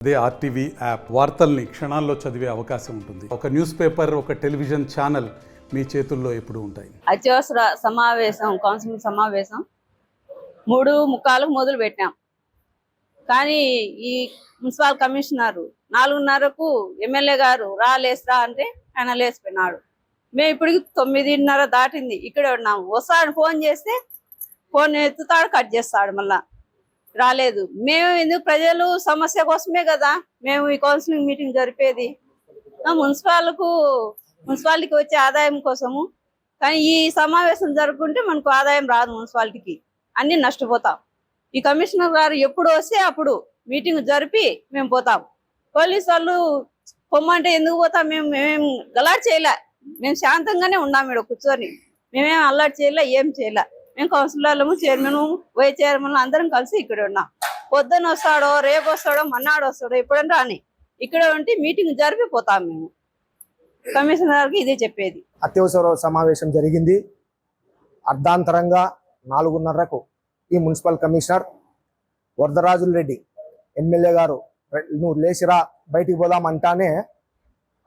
అదే RTV app వార్తల్ని క్షణాల్లో చదివే అవకాశం ఉంటుంది. ఒక న్యూస్ పేపర్, ఒక టెలివిజన్ ఛానల్ మీ చేతుల్లో ఎప్పుడు ఉంటాయి. అత్యవసర సమావేశం, కౌన్సిల్ సమావేశం 3:45కు మొదలు పెట్టాం. కానీ ఈ మున్సిపల్ కమిషనర్ 4:30కు ఎమ్మెల్యే గారు లేస్తా అంటే ఆయన లేచిపోయినాడు. మేము ఇప్పటికి 9:30 దాటింది, ఇక్కడే ఉన్నాము. వస్తాడు, ఫోన్ చేస్తే ఫోన్ ఎత్తుతాడు, కట్ చేస్తాడు, మళ్ళా రాలేదు. మేము ఎందుకు, ప్రజలు సమస్య కోసమే కదా మేము ఈ కౌన్సిలింగ్ మీటింగ్ జరిపేది. మున్సిపాలిటీకి వచ్చే ఆదాయం కోసము. కానీ ఈ సమావేశం జరుపుకుంటే మనకు ఆదాయం రాదు, మున్సిపాలిటీకి అన్ని నష్టపోతాం. ఈ కమిషనర్ గారు ఎప్పుడు వస్తే అప్పుడు మీటింగ్ జరిపి మేము పోతాం. పోలీసు వాళ్ళు పొమ్మంటే ఎందుకు పోతాం? మేమేం గలాట్ చేయలే, మేము శాంతంగానే ఉన్నాం. ఇక్కడ కూర్చొని మేమేం అల్లరి చేయలే, ఏం చేయలే. మేము కౌన్సిలర్లము, చైర్మన్, వైస్ చైర్మన్ అందరం కలిసి ఇక్కడ ఉన్నాం. పొద్దున్న వస్తాడో, రేపు వస్తాడో, మన్నాడు వస్తాడో, ఎప్పుడంటే అని ఇక్కడ ఉంటే మీటింగ్ జరిపిపోతాం. మేము కమిషనర్ గారికి ఇదే చెప్పేది. అత్యవసర సమావేశం జరిగింది. అర్ధాంతరంగా 4:30కు ఈ మున్సిపల్ కమిషనర్ వరదరాజుల రెడ్డి ఎమ్మెల్యే గారు నువ్వు లేచిరా బయటికి పోదాం అంటానే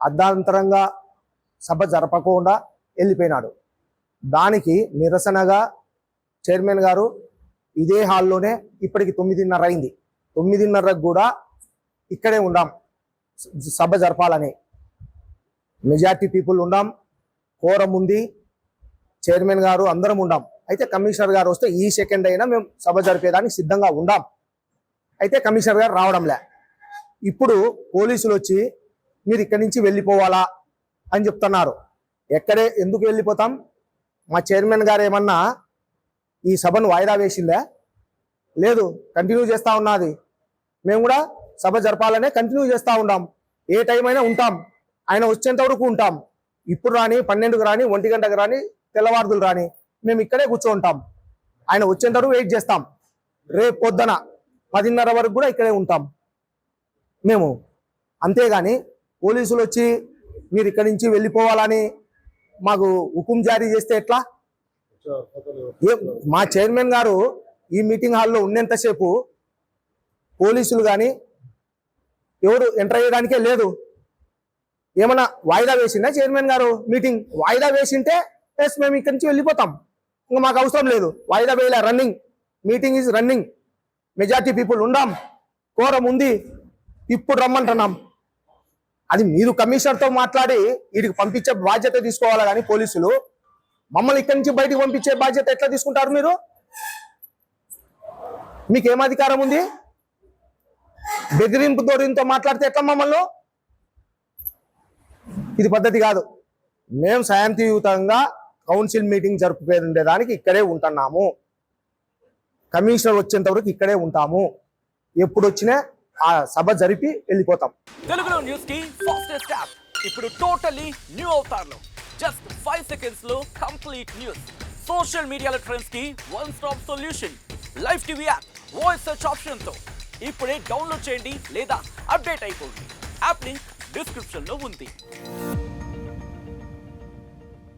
అర్ధాంతరంగా సభ జరపకుండా వెళ్ళిపోయినాడు. దానికి నిరసనగా చైర్మన్ గారు ఇదే హాల్లోనే ఇప్పటికి 9:30 అయింది. 9:30కు కూడా ఇక్కడే ఉండాం సభ జరపాలని. మెజార్టీ పీపుల్ ఉండాం, కోరం ఉంది, చైర్మన్ గారు అందరం ఉండాం. అయితే కమిషనర్ గారు వస్తే ఈ సెకండ్ అయినా మేము సభ జరిపేదానికి సిద్ధంగా ఉండాం. అయితే కమిషనర్ గారు రావడంలే. ఇప్పుడు పోలీసులు వచ్చి మీరు ఇక్కడి నుంచి వెళ్ళిపోవాలా అని చెప్తున్నారు. ఎందుకు వెళ్ళిపోతాం? మా చైర్మన్ గారు ఏమన్నా ఈ సభను వాయిదా వేసిందా? లేదు, కంటిన్యూ చేస్తూ ఉన్నది. మేము కూడా సభ జరపాలనే కంటిన్యూ చేస్తూ ఉన్నాం. ఏ టైం అయినా ఉంటాం, ఆయన వచ్చేంత వరకు ఉంటాం. ఇప్పుడు రాని, 12కు రాని, 1 గంటకు రాని, తెల్లవారుదులు రాని, మేము ఇక్కడే కూర్చోంటాం. ఆయన వచ్చేంత వరకు వెయిట్ చేస్తాం. రేపు పొద్దున 10:30 వరకు కూడా ఇక్కడే ఉంటాం మేము. అంతేగాని పోలీసులు వచ్చి మీరు ఇక్కడి నుంచి వెళ్ళిపోవాలని మాకు హుకుం జారీ చేస్తే ఎట్లా? మా చైర్మన్ గారు ఈ మీటింగ్ హాల్లో ఉన్నంతసేపు పోలీసులు కానీ ఎవరు ఎంటర్ అయ్యడానికే లేదు. ఏమన్నా వాయిదా వేసిందా చైర్మన్ గారు? మీటింగ్ వాయిదా వేసింటే ఎస్ మేము ఇక్కడి నుంచి వెళ్ళిపోతాం, ఇంకా మాకు అవసరం లేదు. వాయిదా వేయలే, running meeting is running. Majority people ఉండాం, కోరం ఉంది, ఇప్పుడు రమ్మంటున్నాం. అది మీరు కమిషనర్తో మాట్లాడి వీడికి పంపించే బాధ్యత తీసుకోవాలి. కానీ పోలీసులు మమ్మల్ని ఇక్కడి నుంచి బయటకు పంపించే బాధ్యత ఎట్లా తీసుకుంటారు? మీరు మీకేం అధికారం ఉంది? బెదిరింపు ధోరణితో మాట్లాడితే ఎట్లా మమ్మల్ని? ఇది పద్ధతి కాదు. మేము శాంతియుతంగా కౌన్సిల్ మీటింగ్ జరుపుకునేదానికి ఇక్కడే ఉంటున్నాము. కమిషనర్ వచ్చేంత వరకు ఇక్కడే ఉంటాము. ఎప్పుడు వచ్చినా ఆ సభ జరిపి వెళ్ళిపోతాం. తెలుగులో న్యూస్ కి ఫాస్టెస్ట్ యాప్ ఇప్పుడు టోటల్లీ న్యూ అవతార్లో. జస్ట్ 5 seconds లో కంప్లీట్ న్యూస్. సోషల్ మీడియాలో ట్రెండ్స్ కి one stop solution. Live TV app voice search option తో ఇప్పుడే డౌన్లోడ్ చేయండి లేదా అప్డేట్ అయిపోండి. యాప్ లింక్ డిస్క్రిప్షన్ లో ఉంది.